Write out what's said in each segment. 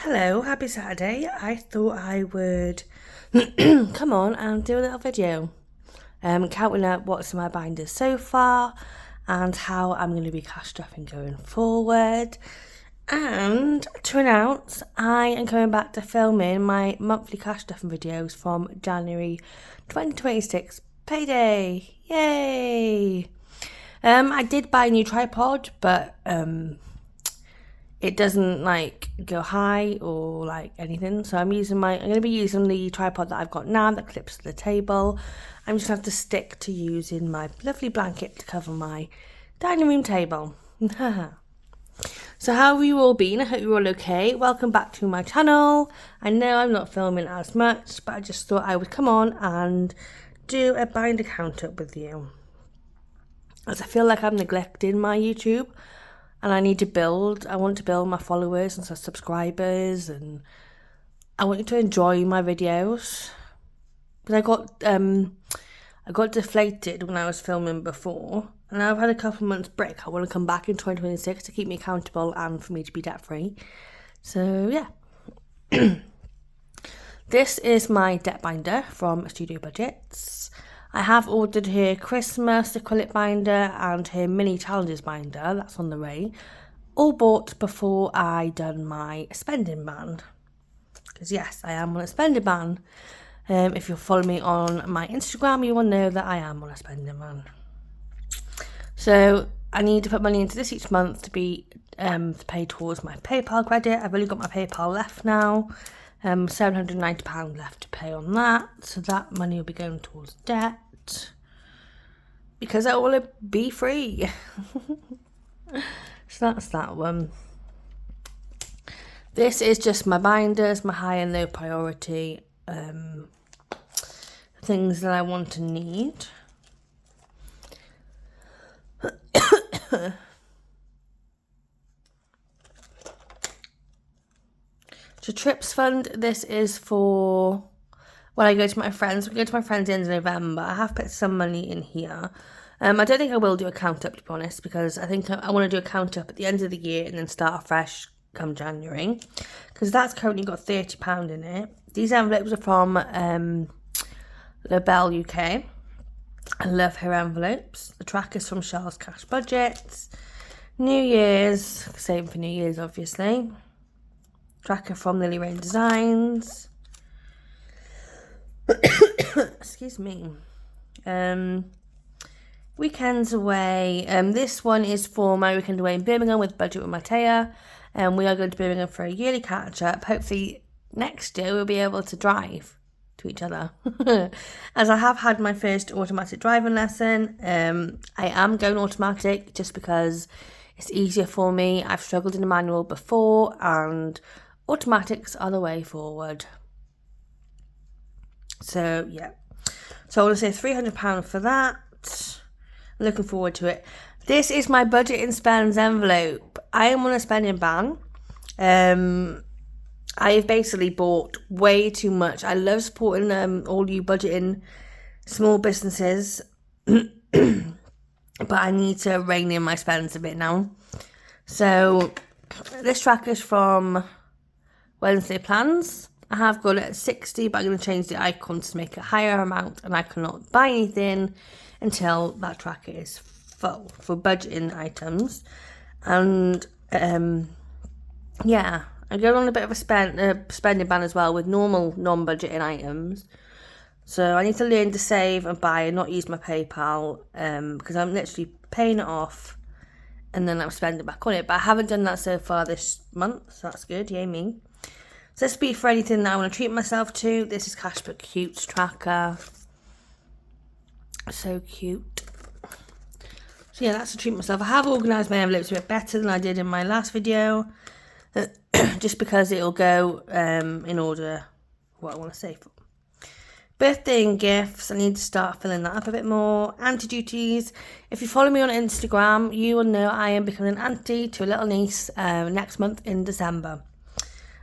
Hello, happy Saturday. I thought I would come on and do a little video counting up what's in my binders so far and how I'm going to be cash stuffing going forward. And to announce, I am coming back to filming my monthly cash stuffing videos from January 2026 payday. Yay! I did buy a new tripod, but it doesn't go high or anything. So I'm going to be using the tripod that I've got now that clips to the table. I'm just going to have to stick to using my lovely blanket to cover my dining room table. So how have you all been? I hope you're all okay. Welcome back to my channel. I know I'm not filming as much, but I just thought I would come on and do a binder count up with you, as I feel like I'm neglecting my YouTube. And I want to build my followers and subscribers, and I want you to enjoy my videos. But I got deflated when I was filming before, and I've had a couple months break. I want to come back in 2026 to keep me accountable and for me to be debt free. So yeah. This is my debt binder from Studio Budgets. I have ordered her Christmas acrylic binder and her mini challenges binder, that's on the way, all bought before I done my spending ban. Because yes, I am on a spending ban. If you'll follow me on my Instagram, you will know that I am on a spending ban. So I need to put money into this each month to pay towards my PayPal credit. I've only got my PayPal left now. £790 left to pay on that, so that money will be going towards debt because I want to be free. So that's that one. This is just my binders, my high and low priority things that I want to need. So Trips Fund, this is for when I go to my friends. We go to my friends in November. I have put some money in here. I don't think I will do a count up, to be honest, because I think I want to do a count up at the end of the year and then start fresh come January, because that's currently got £30 in it. These envelopes are from LaBelle UK. I love her envelopes. The tracker's from Charles Cash Budgets. New Year's, saving for New Year's obviously. Tracker from Lily Rain Designs. Excuse me. Weekends away. This one is for my weekend away in Birmingham with Budget with Matea. We are going to Birmingham for a yearly catch up. Hopefully next year we'll be able to drive to each other. As I have had my first automatic driving lesson. I am going automatic just because it's easier for me. I've struggled in a manual before, and automatics are the way forward. So yeah, so I want to say £300 for that. I'm looking forward to it. This is my budget and spends envelope. I am on a spending ban. I've basically bought way too much. I love supporting all you budgeting small businesses, but I need to rein in my spends a bit now. So this tracker is from Wednesday Plans. I have got it at 60, but I'm going to change the icons to make a higher amount, and I cannot buy anything until that tracker is full for budgeting items. And yeah, I go on a bit of a spending ban as well with normal non-budgeting items. So I need to learn to save and buy and not use my PayPal, because I'm literally paying it off and then I'm spending back on it. But I haven't done that so far this month, so that's good. Yay me. So this be for anything that I want to treat myself to. This is Cashbook Cutes tracker. So cute. So yeah, that's to treat myself. I have organised my envelopes a bit better than I did in my last video. Just because it'll go in order what I want to save for. Birthday and gifts, I need to start filling that up a bit more. Auntie duties. If you follow me on Instagram, you will know I am becoming an auntie to a little niece next month in December.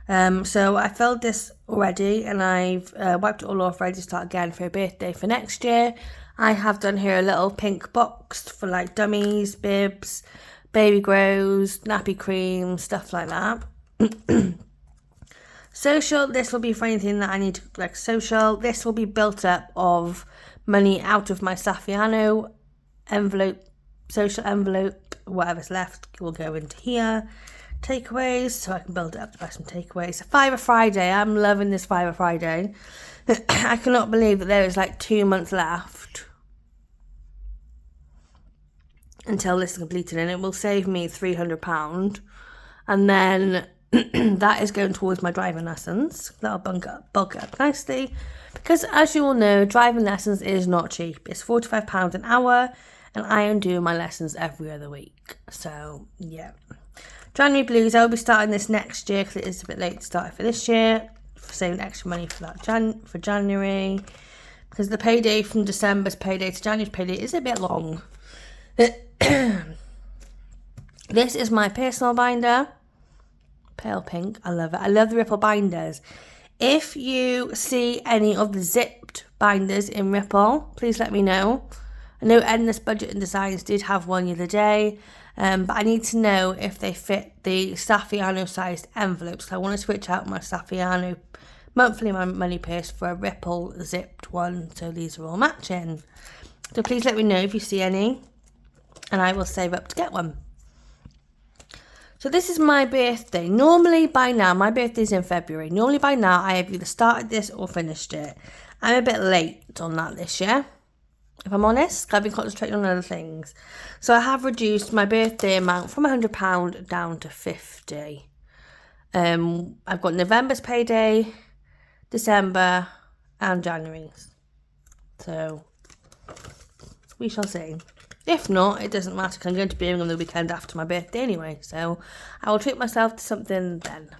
So I filled this already, and I've wiped it all off, ready to start again for her birthday for next year. I have done her a little pink box for dummies, bibs, baby grows, nappy cream, stuff like that. Social, this will be for anything that I need to, like social. This will be built up of money out of my Saffiano envelope, social envelope. Whatever's left will go into here. Takeaways, so I can build it up to buy some takeaways. Fiver Friday, I'm loving this Fiver Friday. I cannot believe that there is like 2 months left until this is completed, and it will save me £300. And then that is going towards my driving lessons. That'll bulk up nicely, because as you all know, driving lessons is not cheap. It's £45 an hour, and I am doing my lessons every other week. So yeah, January blues. I'll be starting this next year because it is a bit late to start it for this year. Saving extra money for that for January, because the payday from December's payday to January's payday is a bit long. This is my personal binder, pale pink. I love it. I love the Ripple binders. If you see any of the zipped binders in Ripple, please let me know. I know Endless Budget and Designs did have one the other day, but I need to know if they fit the Saffiano sized envelopes. So I want to switch out my Saffiano monthly money purse for a Ripple zipped one, so these are all matching. So please let me know if you see any, and I will save up to get one. So this is my birthday. Normally by now, my birthday's in February. Normally by now I have either started this or finished it. I'm a bit late on that this year, if I'm honest. I've been concentrating on other things. So I have reduced my birthday amount from £100 down to £50. I've got November's payday, December and January's. So we shall see. If not, it doesn't matter, because I'm going to Birmingham the weekend after my birthday anyway. So I will treat myself to something then.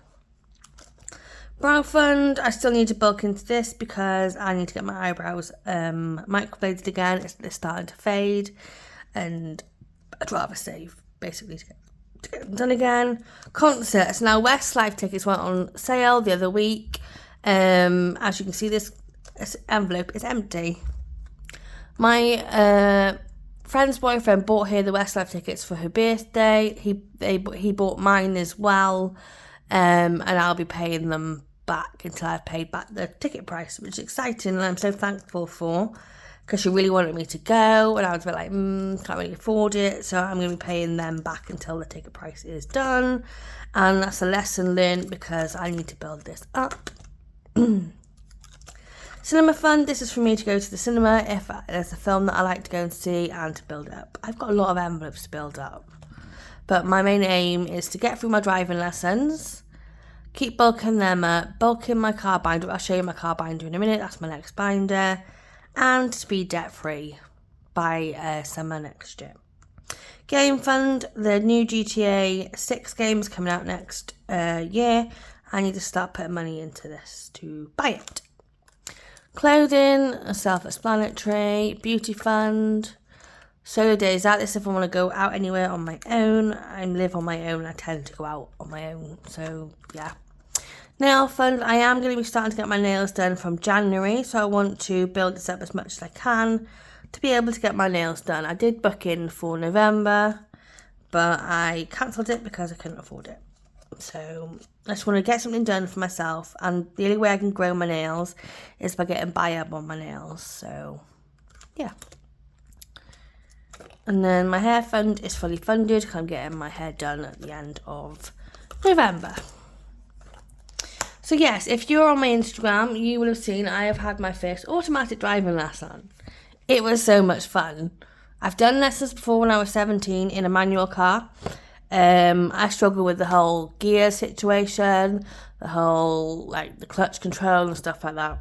Brow fund, I still need to bulk into this because I need to get my eyebrows microbladed again. They're starting to fade, and I'd rather save basically to get them done again. Concerts. Now Westlife tickets went on sale the other week. As you can see, this envelope is empty. My friend's boyfriend bought her the Westlife tickets for her birthday. He bought mine as well, and I'll be paying them back until I've paid back the ticket price, which is exciting, and I'm so thankful for, because she really wanted me to go, and I was a bit like, can't really afford it, so I'm going to be paying them back until the ticket price is done, and that's a lesson learned, because I need to build this up. Cinema fund, this is for me to go to the cinema if there's a film that I like to go and see, and to build up. I've got a lot of envelopes to build up, but my main aim is to get through my driving lessons, keep bulking them up, bulking my car binder. I'll show you my car binder in a minute, that's my next binder, and to be debt free by summer next year. Game fund, the new GTA 6 games coming out next year. I need to start putting money into this to buy it. Clothing, self-explanatory. Beauty fund, solo days out. This if I want to go out anywhere on my own. I live on my own. I tend to go out on my own. So yeah. Nail fund. I am going to be starting to get my nails done from January. So I want to build this up as much as I can to be able to get my nails done. I did book in for November, but I cancelled it because I couldn't afford it. So I just want to get something done for myself, and the only way I can grow my nails is by getting buy-up on my nails. So yeah. And then my hair fund is fully funded because I'm getting my hair done at the end of November. So yes, if you're on my Instagram, you will have seen I have had my first automatic driving lesson. It was so much fun. I've done lessons before when I was 17 in a manual car. I struggle with the whole gear situation, the whole, like, the clutch control and stuff like that.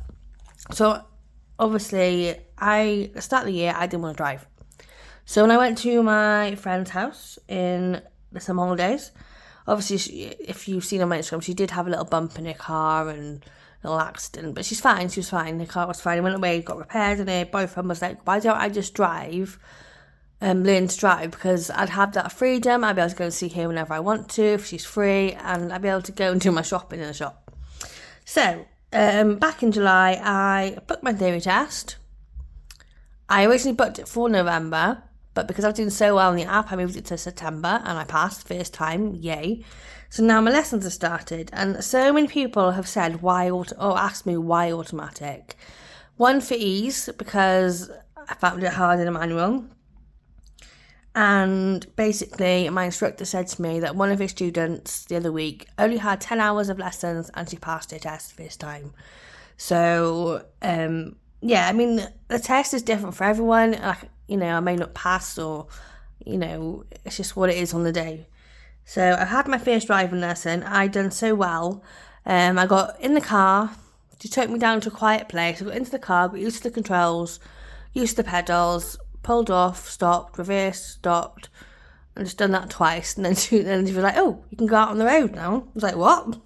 So, obviously, at the start of the year, I didn't want to drive. So, when I went to my friend's house in the summer holidays, obviously, if you've seen on my Instagram, she did have a little bump in her car and a little accident, but she's fine, she was fine, her car was fine. It went away, got repaired, and her boyfriend was like, why don't I just drive? Learn to drive, because I'd have that freedom. I'd be able to go and see her whenever I want to if she's free, and I'd be able to go and do my shopping in the shop. So back in July, I booked my theory test. I originally booked it for November, But because I was doing so well in the app, I moved it to September and I passed first time, yay. So now my lessons have started, and so many people have said asked me why automatic. One, for ease, because I found it hard in a manual. And basically, my instructor said to me that one of his students the other week only had 10 hours of lessons and she passed her test first time. So, yeah, I mean, the test is different for everyone. Like, I may not pass, or, it's just what it is on the day. So I had my first driving lesson. I'd done so well. I got in the car. She took me down to a quiet place. I got into the car, got used to the controls, used to the pedals, pulled off, stopped, reversed, stopped, and just done that twice. And then she was like, "Oh, you can go out on the road now." I was like, "What?"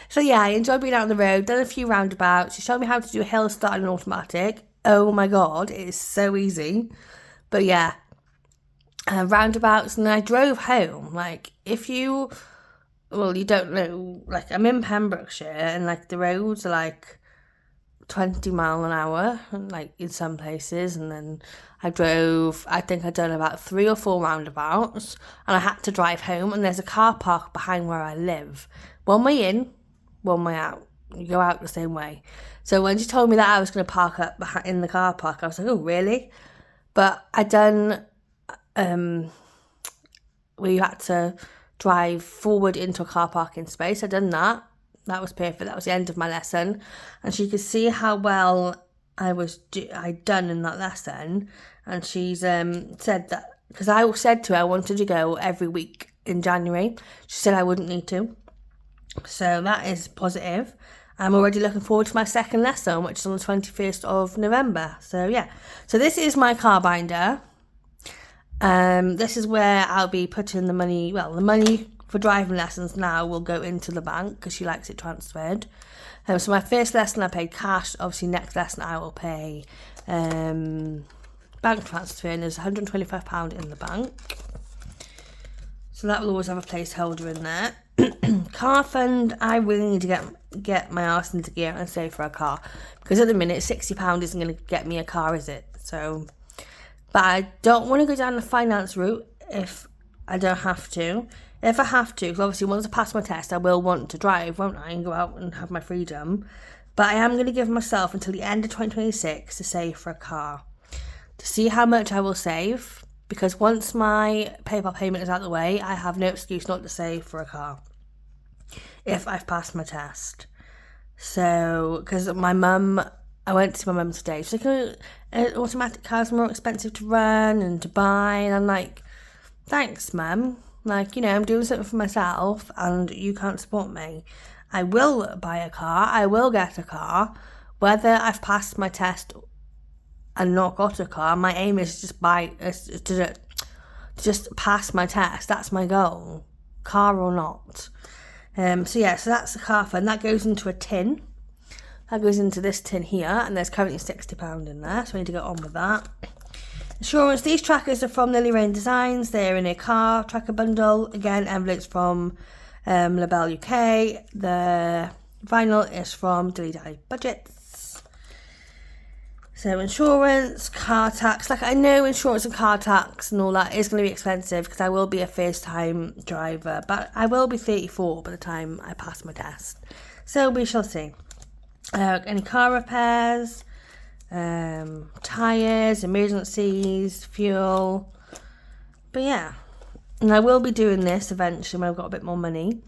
So yeah, I enjoyed being out on the road, done a few roundabouts. She showed me how to do a hill start in automatic. Oh my God, it is so easy. But yeah, roundabouts, and then I drove home. Like, you don't know, like, I'm in Pembrokeshire, and like the roads are like 20 mile an hour, like in some places. And then I think I'd done about 3 or 4 roundabouts, and I had to drive home. And there's a car park behind where I live. One way in, one way out. You go out the same way. So when she told me that I was going to park up in the car park, I was like, oh, really? But I'd done, where you had to drive forward into a car parking space. I'd done that. That was perfect. That was the end of my lesson. And she could see how well I'd done in that lesson. And she's said that, because I said to her I wanted to go every week in January. She said I wouldn't need to. So that is positive. I'm already looking forward to my second lesson, which is on the 21st of November. So yeah. So this is my car binder. This is where I'll be putting the money. Well, the money for driving lessons now will go into the bank because she likes it transferred. So my first lesson I paid cash. Obviously, next lesson I will pay bank transfer, and there's £125 in the bank. So that will always have a placeholder in there. Car fund, I really need to get my arse into gear and save for a car, because at the minute £60 isn't going to get me a car, is it? So, but I don't want to go down the finance route if I don't have to. If I have to, because obviously once I pass my test, I will want to drive, won't I, and go out and have my freedom. But I am going to give myself until the end of 2026 to save for a car, to see how much I will save, because once my PayPal payment is out of the way, I have no excuse not to save for a car if I've passed my test. So, because I went to see my mum today. She's like, automatic cars are more expensive to run and to buy. And I'm like, thanks, mum. Like, I'm doing something for myself and you can't support me. I will buy a car. I will get a car. Whether I've passed my test and not got a car, my aim is to just pass my test. That's my goal, car or not. So that's the car fund. That goes into a tin. That goes into this tin here, and there's currently £60 in there, so I need to get on with that. Insurance. These trackers are from Lily Rain Designs. They're in a car tracker bundle. Again, envelopes from Labelle UK. The vinyl is from Dilly Dally Budgets. So insurance, car tax. Like, I know insurance and car tax and all that is going to be expensive because I will be a first time driver, but I will be 34 by the time I pass my test. So we shall see. Any car repairs, tyres, emergencies, fuel. But yeah, and I will be doing this eventually when I've got a bit more money.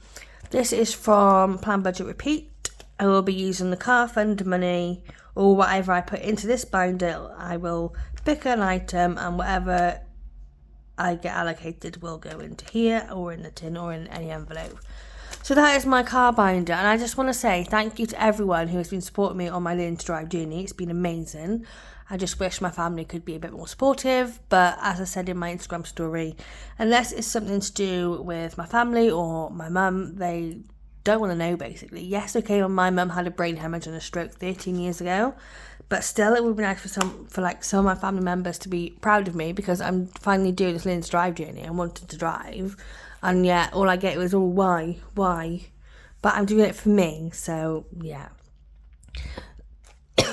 This is from Plan Budget Repeat. I will be using the car fund money, or whatever I put into this binder. I will pick an item, and whatever I get allocated will go into here, or in the tin, or in any envelope. So that is my car binder, and I just want to say thank you to everyone who has been supporting me on my learn to drive journey. It's been amazing. I just wish my family could be a bit more supportive, but as I said in my Instagram story, unless it's something to do with my family or my mum, they don't want to know, basically. Yes, okay, my mum had a brain hemorrhage and a stroke 13 years ago, but still it would be nice for some of my family members to be proud of me, because I'm finally doing this learn to drive journey and wanted to drive. And yet, all I get was, why? But I'm doing it for me, so yeah.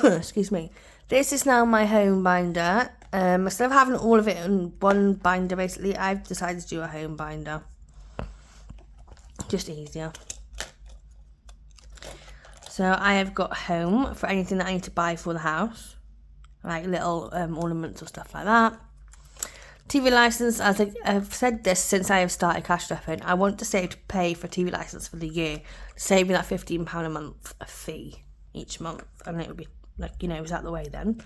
Excuse me. This is now my home binder. Instead of having all of it in one binder, basically, I've decided to do a home binder. Just easier. So I have got home for anything that I need to buy for the house, like little ornaments or stuff like that. TV license, as I've said this since I have started cash strapping, I want to save to pay for TV license for the year, saving that £15 a month fee each month, and it would be like, it's out the way then.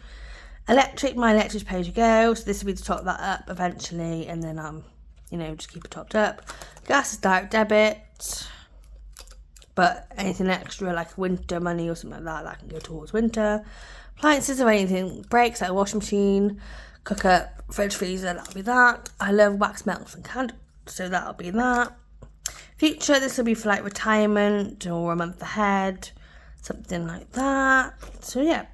My electric's pay as you go, so this will be to top that up eventually, and then just keep it topped up. Gas is direct debit, but anything extra like winter money or something like that can go towards winter. Appliances, or anything breaks, like a washing machine, cooker, fridge, freezer, that'll be that. I love wax melts and candles, so that'll be that. Future, this will be for like retirement or a month ahead, something like that. So yeah,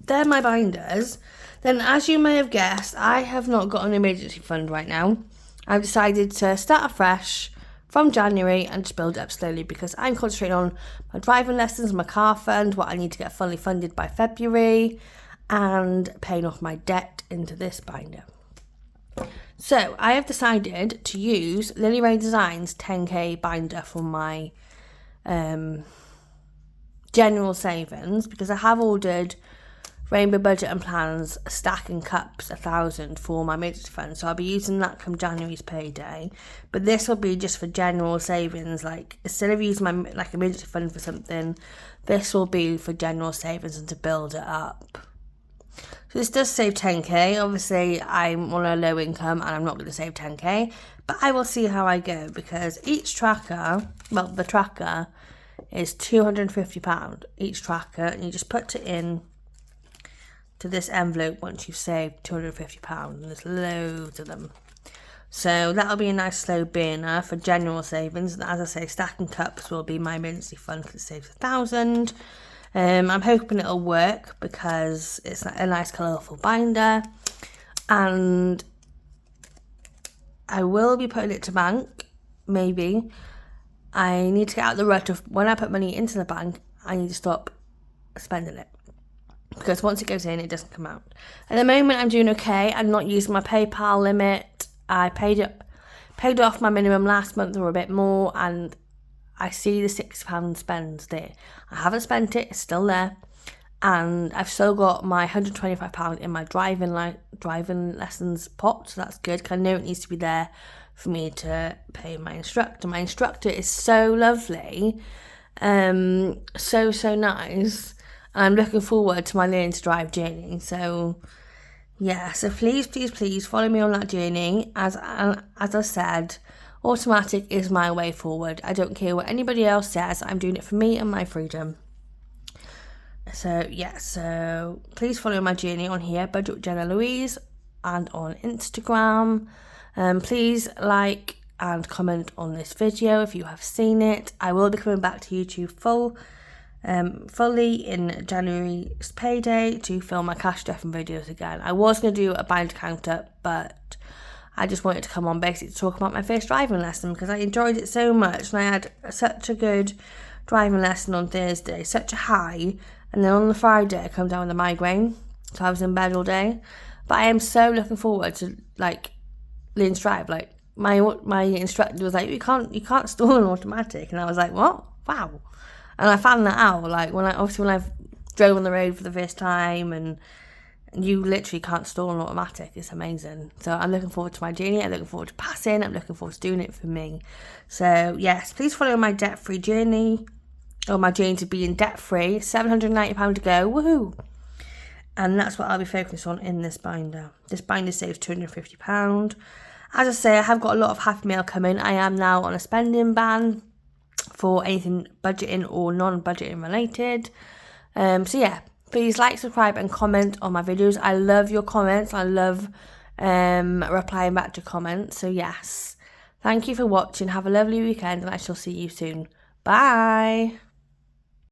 they're my binders. Then, as you may have guessed, I have not got an emergency fund right now. I've decided to start afresh from January and just build it up slowly, because I'm concentrating on my driving lessons, my car fund, what I need to get fully funded by February, and paying off my debt into this binder. So I have decided to use Lily Ray Designs 10k binder for my general savings, because I have ordered Rainbow Budget and Plans Stack and Cups 1000 for my emergency fund, so I'll be using that come January's payday. But this will be just for general savings, like instead of using my emergency fund for something, this will be for general savings and to build it up. So this does save 10k. Obviously I'm on a low income and I'm not going to save 10k, but I will see how I go, because each tracker, the tracker is £250 each tracker, and you just put it in to this envelope once you've saved £250, and there's loads of them. So that'll be a nice slow burner for general savings. And as I say, Stacking Cups will be my emergency fund because it saves 1,000. I'm hoping it'll work because it's a nice colourful binder, and I will be putting it to bank, maybe. I need to get out the rut of when I put money into the bank, I need to stop spending it, because once it goes in, it doesn't come out. At the moment, I'm doing okay. I'm not using my PayPal limit. I paid off my minimum last month or a bit more, and I see the £6 spend there. I haven't spent it, it's still there. And I've still got my £125 in my driving lessons pot, so that's good, because I know it needs to be there for me to pay my instructor. My instructor is so lovely, so nice. I'm looking forward to my learn to drive journey. So yeah, so please follow me on that journey. As I said, automatic is my way forward. I don't care what anybody else says. I'm doing it for me and my freedom. So yeah, so please follow my journey on here, Budget with Jenna Louise, and on Instagram. Please like and comment on this video if you have seen it. I will be coming back to YouTube fully in January's payday to film my cash stuffing videos again. I was going to do a binder counter, but I just wanted to come on basically to talk about my first driving lesson, because I enjoyed it so much, and I had such a good driving lesson on Thursday, such a high, and then on the Friday I come down with a migraine, so I was in bed all day. But I am so looking forward to learn to drive. Like my instructor was like, you can't stall an automatic, and I was like, what? Wow. And I found that out when I've drove on the road for the first time, and you literally can't stall an automatic. It's amazing. So I'm looking forward to my journey. I'm looking forward to passing. I'm looking forward to doing it for me. So yes, please follow my debt-free journey, or my journey to being debt-free. £790 to go. Woohoo! And that's what I'll be focused on in this binder. This binder saves £250. As I say, I have got a lot of Happy Mail coming. I am now on a spending ban for anything budgeting or non-budgeting related. So yeah, please like, subscribe and comment on my videos. I love your comments. I love replying back to comments. So yes, thank you for watching. Have a lovely weekend, and I shall see you soon. Bye.